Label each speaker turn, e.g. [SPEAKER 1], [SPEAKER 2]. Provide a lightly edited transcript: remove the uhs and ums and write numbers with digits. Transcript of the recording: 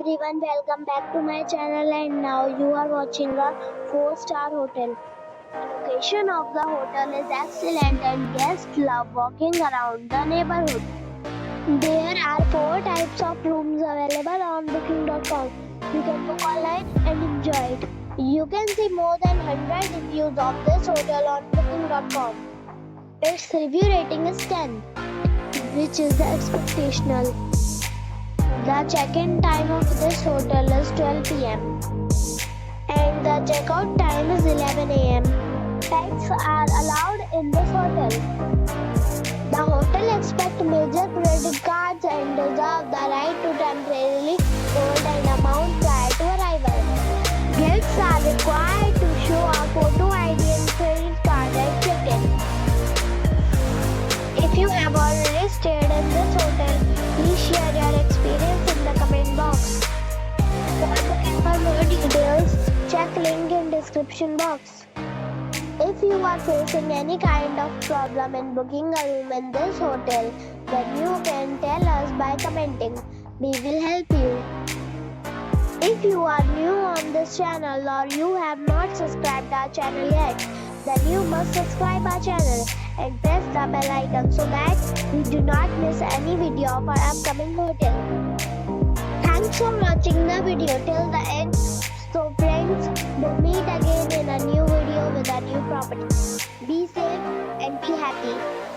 [SPEAKER 1] everyone, welcome back to my channel, and now you are watching a 4-star hotel. The location of the hotel is excellent and guests love walking around the neighborhood. There are 4 types of rooms available on booking.com. You can book online and enjoy it. You can see more than 100 reviews of this hotel on booking.com. Its review rating is 10, which is the expectational. The check-in time of this hotel is 12 p.m. and the check-out time is 11 a.m. Pets are allowed in this hotel. The hotel accepts major credit cards and reserves the right to temporarily hold an amount prior to arrival. Guests are required to show a photo ID and credit card at check-in. If you have already stayed in this hotel, please share your experience in the comment box. For booking for more details, check link in description box. If you are facing any kind of problem in booking a room in this hotel, then you can tell us by commenting. We will help you. If you are new on this channel or you have not subscribed our channel yet, then you must subscribe our channel and press the bell icon so that you do not miss any video of our upcoming hotel. Thanks for watching the video till the end. So friends, we'll meet again in a new video with a new property. Be safe and be happy.